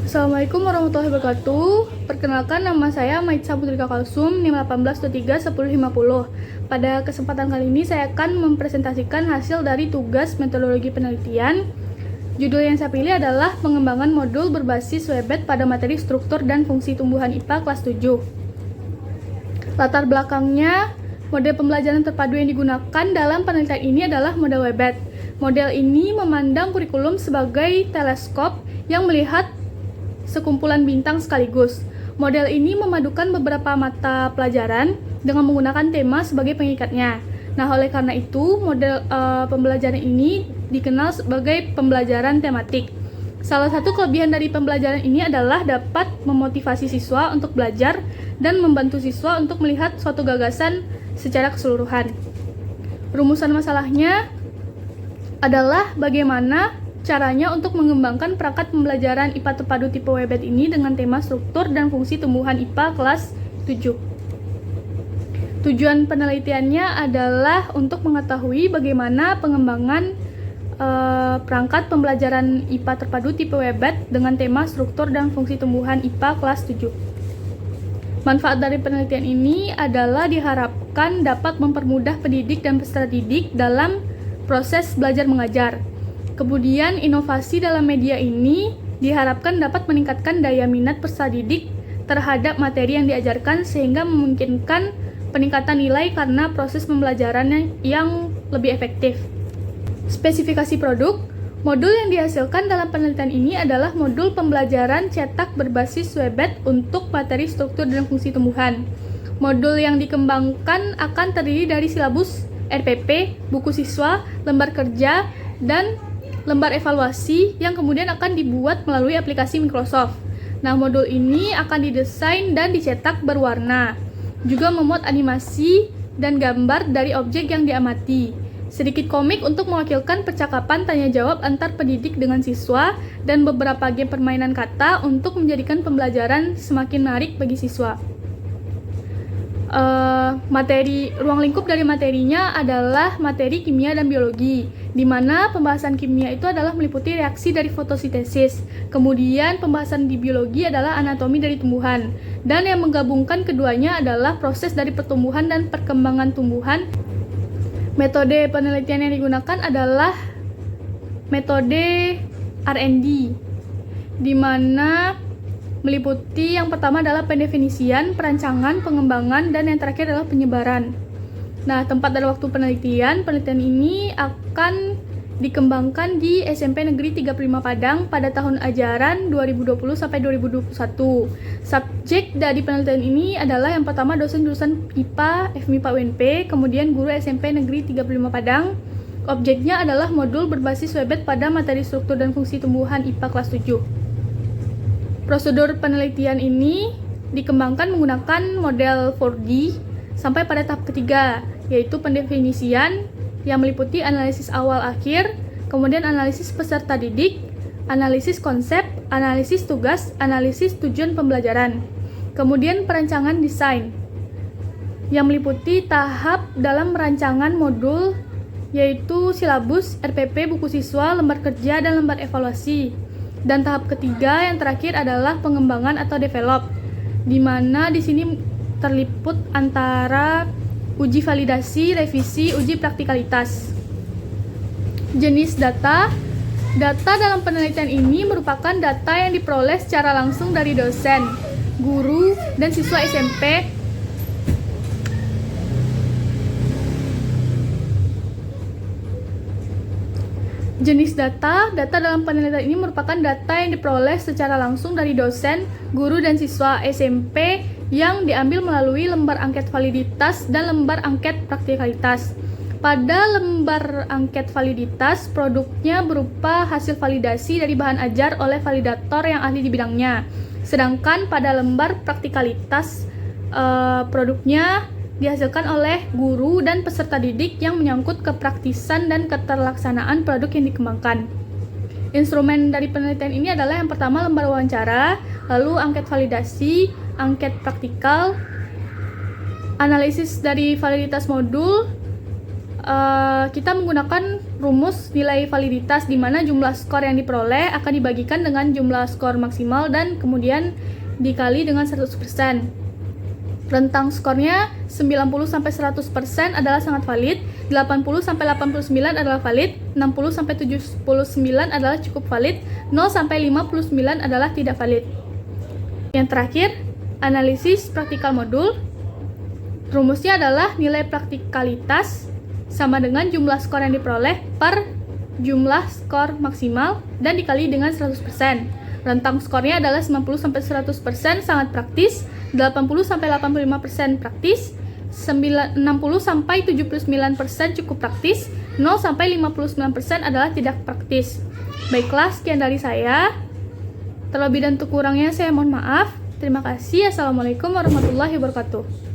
Assalamualaikum warahmatullahi wabarakatuh. Perkenalkan, nama saya Maitza Putrika Kalsum, NIM 18231050. Pada kesempatan kali ini saya akan mempresentasikan hasil dari tugas metodologi penelitian. Judul yang saya pilih adalah pengembangan modul berbasis WebEd pada materi struktur dan fungsi tumbuhan IPA kelas 7. Latar belakangnya, model pembelajaran terpadu yang digunakan dalam penelitian ini adalah model WebEd. Model ini memandang kurikulum sebagai teleskop yang melihat sekumpulan bintang sekaligus. Model ini memadukan beberapa mata pelajaran dengan menggunakan tema sebagai pengikatnya. Nah, oleh karena itu, model pembelajaran ini dikenal sebagai pembelajaran tematik. Salah satu kelebihan dari pembelajaran ini adalah dapat memotivasi siswa untuk belajar dan membantu siswa untuk melihat suatu gagasan secara keseluruhan. Rumusan masalahnya adalah bagaimana caranya untuk mengembangkan perangkat pembelajaran IPA terpadu tipe WebEd ini dengan tema struktur dan fungsi tumbuhan IPA kelas 7. Tujuan penelitiannya adalah untuk mengetahui bagaimana pengembangan perangkat pembelajaran IPA terpadu tipe WebEd dengan tema struktur dan fungsi tumbuhan IPA kelas 7. Manfaat dari penelitian ini adalah diharapkan dapat mempermudah pendidik dan peserta didik dalam proses belajar mengajar. Kemudian, inovasi dalam media ini diharapkan dapat meningkatkan daya minat peserta didik terhadap materi yang diajarkan sehingga memungkinkan peningkatan nilai karena proses pembelajaran yang lebih efektif. Spesifikasi produk, modul yang dihasilkan dalam penelitian ini adalah modul pembelajaran cetak berbasis WebEd untuk materi struktur dan fungsi tumbuhan. Modul yang dikembangkan akan terdiri dari silabus RPP, buku siswa, lembar kerja, dan lembar evaluasi yang kemudian akan dibuat melalui aplikasi Microsoft. Nah, modul ini akan didesain dan dicetak berwarna, juga memuat animasi dan gambar dari objek yang diamati. Sedikit komik untuk mewakilkan percakapan tanya-jawab antar pendidik dengan siswa, dan beberapa game permainan kata untuk menjadikan pembelajaran semakin menarik bagi siswa. Ruang lingkup dari materinya adalah materi kimia dan biologi, di mana pembahasan kimia itu adalah meliputi reaksi dari fotosintesis. Kemudian pembahasan di biologi adalah anatomi dari tumbuhan, dan yang menggabungkan keduanya adalah proses dari pertumbuhan dan perkembangan tumbuhan. Metode penelitian yang digunakan adalah metode R&D, di mana meliputi yang pertama adalah pendefinisian, perancangan, pengembangan, dan yang terakhir adalah penyebaran. Nah, tempat dan waktu penelitian ini akan dikembangkan di SMP Negeri 35 Padang pada tahun ajaran 2020 sampai 2021. Subjek dari penelitian ini adalah yang pertama dosen jurusan IPA, FMIPA UNP, kemudian guru SMP Negeri 35 Padang. Objeknya adalah modul berbasis WebEd pada materi struktur dan fungsi tumbuhan IPA kelas 7. Prosedur penelitian ini dikembangkan menggunakan model 4D sampai pada tahap ketiga, yaitu pendefinisian yang meliputi analisis awal-akhir, kemudian analisis peserta didik, analisis konsep, analisis tugas, analisis tujuan pembelajaran, kemudian perancangan desain yang meliputi tahap dalam merancangan modul, yaitu silabus, RPP, buku siswa, lembar kerja, dan lembar evaluasi. Dan tahap ketiga yang terakhir adalah pengembangan atau develop, di mana di sini terliput antara uji validasi, revisi, uji praktikalitas. Jenis data dalam penelitian ini merupakan data yang diperoleh secara langsung dari dosen, guru, dan siswa SMP. Jenis data dalam penelitian ini merupakan data yang diperoleh secara langsung dari dosen, guru, dan siswa SMP yang diambil melalui lembar angket validitas dan lembar angket praktikalitas. Pada lembar angket validitas, produknya berupa hasil validasi dari bahan ajar oleh validator yang ahli di bidangnya. Sedangkan pada lembar praktikalitas, produknya dihasilkan oleh guru dan peserta didik yang menyangkut kepraktisan dan keterlaksanaan produk yang dikembangkan. Instrumen dari penelitian ini adalah yang pertama lembar wawancara, lalu angket validasi, angket praktikal, analisis dari validitas modul. Kita menggunakan rumus nilai validitas, di mana jumlah skor yang diperoleh akan dibagikan dengan jumlah skor maksimal dan kemudian dikali dengan 100%. Rentang skornya 90-100% adalah sangat valid, 80-89 adalah valid, 60-79 adalah cukup valid, 0-59 adalah tidak valid. Yang terakhir, analisis praktikal modul. Rumusnya adalah nilai praktikalitas sama dengan jumlah skor yang diperoleh per jumlah skor maksimal dan dikali dengan 100%. Rentang skornya adalah 90-100% sangat praktis, 80-85% praktis, 60-79% cukup praktis, 0-59% adalah tidak praktis. Baiklah, sekian dari saya. Terlebih dan kurangnya saya mohon maaf. Terima kasih. Assalamualaikum warahmatullahi wabarakatuh.